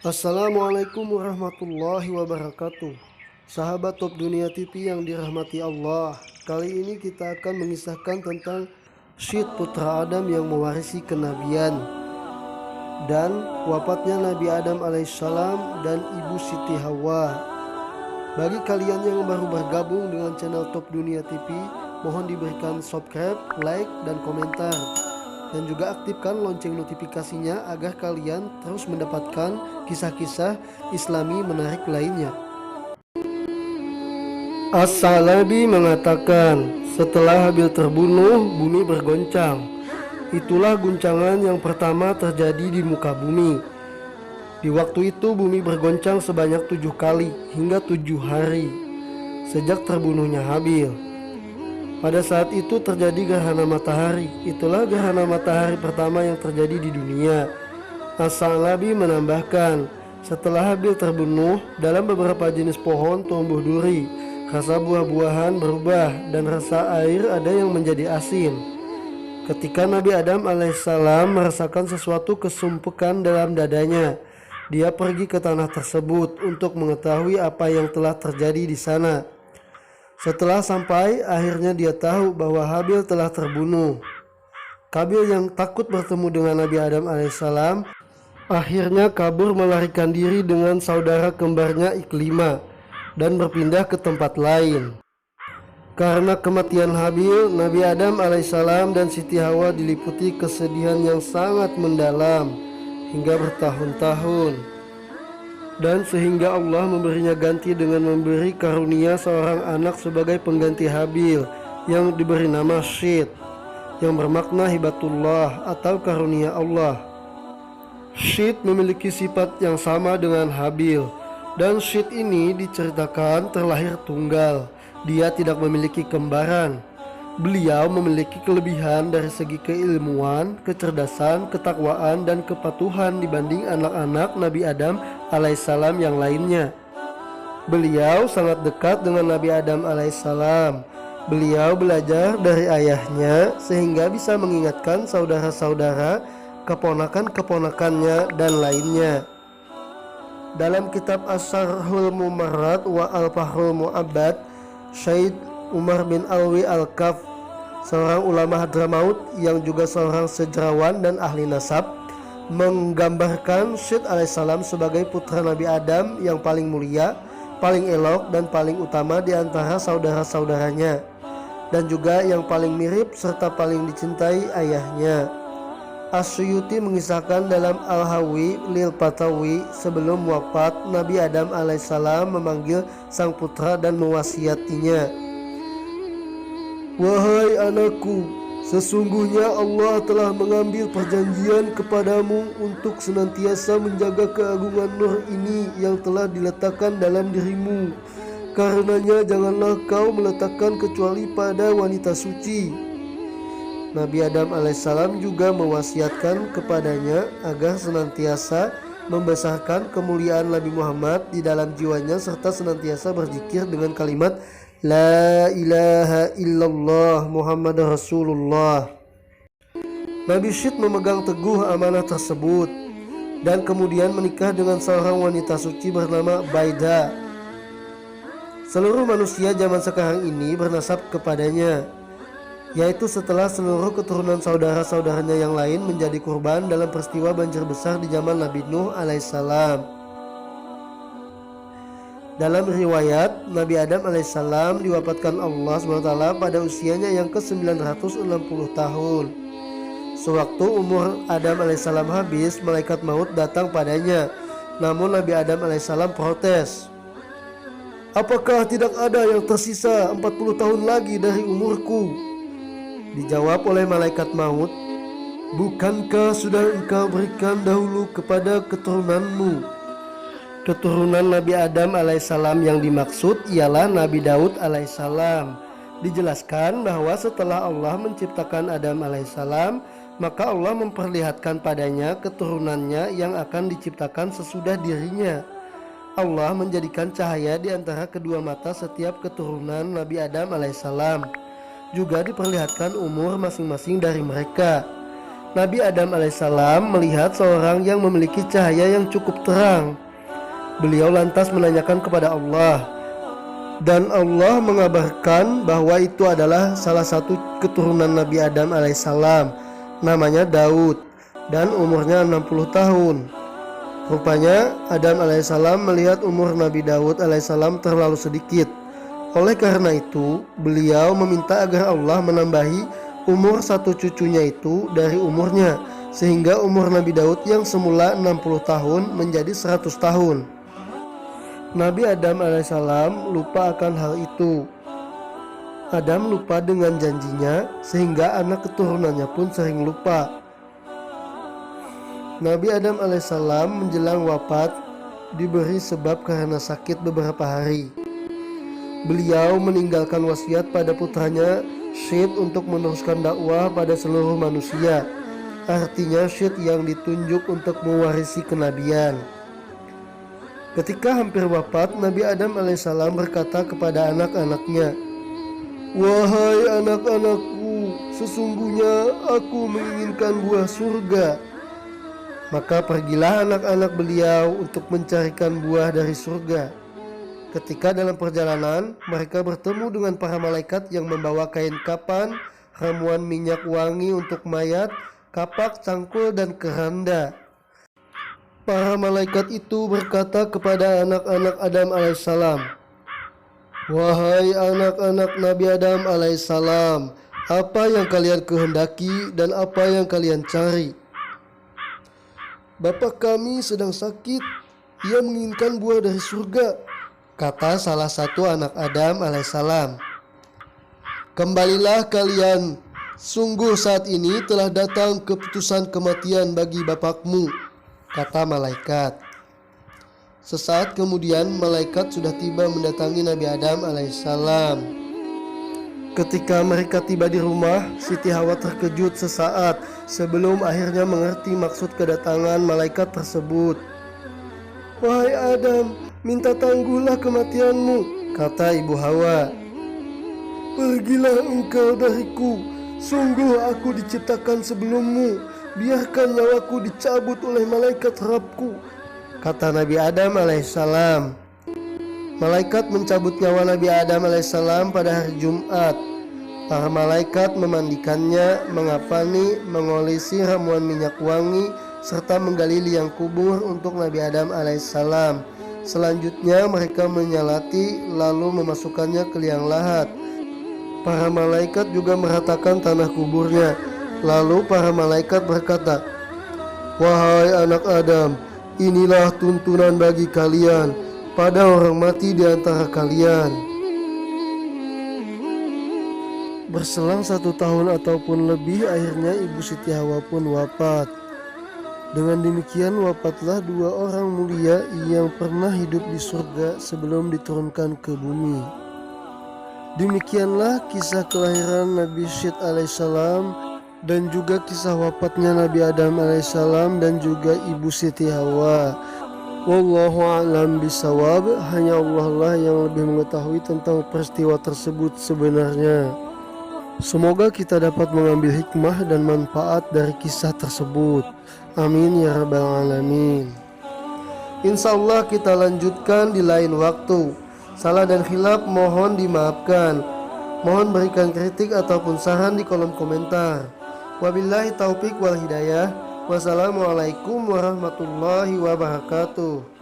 Assalamualaikum warahmatullahi wabarakatuh. Sahabat Top Dunia TV yang dirahmati Allah, kali ini kita akan mengisahkan tentang Syed putra Adam yang mewarisi kenabian dan wafatnya Nabi Adam alaihissalam dan Ibu Siti Hawa. Bagi kalian yang baru bergabung dengan channel Top Dunia TV, mohon diberikan subscribe, like, dan komentar. Dan juga aktifkan lonceng notifikasinya agar kalian terus mendapatkan kisah-kisah Islami menarik lainnya. As-Salabi mengatakan, setelah Habil terbunuh, bumi bergoncang. Itulah guncangan yang pertama terjadi di muka bumi. Di waktu itu bumi bergoncang sebanyak 7 kali hingga 7 hari sejak terbunuhnya Habil. Pada saat itu terjadi gerhana matahari. Itulah gerhana matahari pertama yang terjadi di dunia. As-Salabi menambahkan, setelah Habil terbunuh, dalam beberapa jenis pohon tumbuh duri. Rasa buah-buahan berubah dan rasa air ada yang menjadi asin. Ketika Nabi Adam alaihissalam merasakan sesuatu kesumpukan dalam dadanya, dia pergi ke tanah tersebut untuk mengetahui apa yang telah terjadi di sana. Setelah sampai, akhirnya dia tahu bahwa Habil telah terbunuh. Kabil yang takut bertemu dengan Nabi Adam alaihissalam akhirnya kabur melarikan diri dengan saudara kembarnya Iklima dan berpindah ke tempat lain. Karena kematian Habil, Nabi Adam alaihissalam dan Siti Hawa diliputi kesedihan yang sangat mendalam hingga bertahun-tahun. Dan sehingga Allah memberinya ganti dengan memberi karunia seorang anak sebagai pengganti Habil yang diberi nama Syed, yang bermakna hibatullah atau karunia Allah. Syed memiliki sifat yang sama dengan Habil, dan Syed ini diceritakan terlahir tunggal. Dia tidak memiliki kembaran. Beliau memiliki kelebihan dari segi keilmuan, kecerdasan, ketakwaan, dan kepatuhan dibanding anak-anak Nabi Adam alaihissalam yang lainnya. Beliau sangat dekat dengan Nabi Adam alaihissalam. Beliau belajar dari ayahnya sehingga bisa mengingatkan saudara-saudara, keponakan-keponakannya, dan lainnya. Dalam kitab As-Sarhul Mumarrad wa Al-Fahrul Mu'abbad, Syed Umar bin Alwi Al-Kaf, seorang ulama Hadramaut yang juga seorang sejarawan dan ahli nasab, menggambarkan Syed alaihissalam sebagai putra Nabi Adam yang paling mulia, paling elok, dan paling utama di antara saudara-saudaranya, dan juga yang paling mirip serta paling dicintai ayahnya. As-Suyuti mengisahkan dalam Al-Hawi Lil Fatawi, sebelum wafat Nabi Adam alaihissalam memanggil sang putra dan mewasiatinya, "Wahai anakku, sesungguhnya Allah telah mengambil perjanjian kepadamu untuk senantiasa menjaga keagungan nur ini yang telah diletakkan dalam dirimu. Karenanya janganlah kau meletakkan kecuali pada wanita suci." Nabi Adam alaihissalam juga mewasiatkan kepadanya agar senantiasa membesarkan kemuliaan Nabi Muhammad di dalam jiwanya serta senantiasa berzikir dengan kalimat La ilaha illallah Muhammad Rasulullah. Nabi Syed memegang teguh amanah tersebut dan kemudian menikah dengan seorang wanita suci bernama Baida. Seluruh manusia zaman sekarang ini bernasab kepadanya, yaitu setelah seluruh keturunan saudara-saudaranya yang lain menjadi kurban dalam peristiwa banjir besar di zaman Nabi Nuh alaihissalam. Dalam riwayat, Nabi Adam alaihissalam diwafatkan Allah SWT pada usianya yang ke-960 tahun. Sewaktu umur Adam alaihissalam habis, malaikat maut datang padanya. Namun Nabi Adam alaihissalam protes, "Apakah tidak ada yang tersisa 40 tahun lagi dari umurku?" Dijawab oleh malaikat maut, "Bukankah sudah engkau berikan dahulu kepada keturunanmu?" Keturunan Nabi Adam alaihissalam yang dimaksud ialah Nabi Daud alaihissalam. Dijelaskan bahwa setelah Allah menciptakan Adam alaihissalam, maka Allah memperlihatkan padanya keturunannya yang akan diciptakan sesudah dirinya. Allah menjadikan cahaya di antara kedua mata setiap keturunan Nabi Adam alaihissalam. Juga diperlihatkan umur masing-masing dari mereka. Nabi Adam alaihissalam melihat seorang yang memiliki cahaya yang cukup terang. Beliau lantas menanyakan kepada Allah, dan Allah mengabarkan bahwa itu adalah salah satu keturunan Nabi Adam alaihissalam, namanya Daud, dan umurnya 60 tahun. Rupanya Adam alaihissalam melihat umur Nabi Daud alaihissalam terlalu sedikit. Oleh karena itu, beliau meminta agar Allah menambahi umur satu cucunya itu dari umurnya, sehingga umur Nabi Daud yang semula 60 tahun menjadi 100 tahun. Nabi Adam alaihissalam lupa akan hal itu. Adam lupa dengan janjinya, sehingga anak keturunannya pun sering lupa. Nabi Adam alaihissalam menjelang wafat diberi sebab karena sakit beberapa hari. Beliau meninggalkan wasiat pada putranya Syed untuk meneruskan dakwah pada seluruh manusia. Artinya Syed yang ditunjuk untuk mewarisi kenabian. Ketika hampir wafat, Nabi Adam alaihissalam berkata kepada anak-anaknya, "Wahai anak-anakku, sesungguhnya aku menginginkan buah surga." Maka pergilah anak-anak beliau untuk mencarikan buah dari surga. Ketika dalam perjalanan, mereka bertemu dengan para malaikat yang membawa kain kapan, ramuan minyak wangi untuk mayat, kapak, cangkul, dan keranda. Para malaikat itu berkata kepada anak-anak Adam alaihissalam, "Wahai anak-anak Nabi Adam alaihissalam, apa yang kalian kehendaki dan apa yang kalian cari?" "Bapa kami sedang sakit, ia menginginkan buah dari surga," kata salah satu anak Adam alaihissalam. "Kembalilah kalian, sungguh saat ini telah datang keputusan kematian bagi bapakmu," kata malaikat. Sesaat kemudian malaikat sudah tiba mendatangi Nabi Adam alaihissalam. Ketika mereka tiba di rumah, Siti Hawa terkejut sesaat sebelum akhirnya mengerti maksud kedatangan malaikat tersebut. "Wahai Adam, minta tangguhlah kematianmu," kata ibu Hawa. "Pergilah engkau dariku, sungguh aku diciptakan sebelummu, biarkan nyawaku dicabut oleh malaikat Rabbku," kata Nabi Adam alaihissalam. Malaikat mencabut nyawa Nabi Adam alaihissalam pada hari Jumat. Para malaikat memandikannya, mengafani, mengolesi ramuan minyak wangi, serta menggali liang kubur untuk Nabi Adam alaihissalam. Selanjutnya mereka menyalati lalu memasukkannya ke liang lahat. Para malaikat juga meratakan tanah kuburnya. Lalu para malaikat berkata, "Wahai anak Adam, inilah tuntunan bagi kalian pada orang mati di antara kalian." Berselang 1 tahun ataupun lebih, akhirnya Ibu Siti Hawa pun wafat. Dengan demikian wafatlah 2 orang mulia yang pernah hidup di surga sebelum diturunkan ke bumi. Demikianlah kisah kelahiran Nabi Syed alaihissalam dan juga kisah wafatnya Nabi Adam alaihissalam dan juga Ibu Siti Hawa. Wallahu a'lam bisawab. Hanya Allah lah yang lebih mengetahui tentang peristiwa tersebut sebenarnya. Semoga kita dapat mengambil hikmah dan manfaat dari kisah tersebut. Amin ya rabbal alamin. Insya Allah kita lanjutkan di lain waktu. Salah dan khilaf mohon dimaafkan. Mohon berikan kritik ataupun saran di kolom komentar. Wabillahi taufik wal hidayah. Wassalamualaikum warahmatullahi wabarakatuh.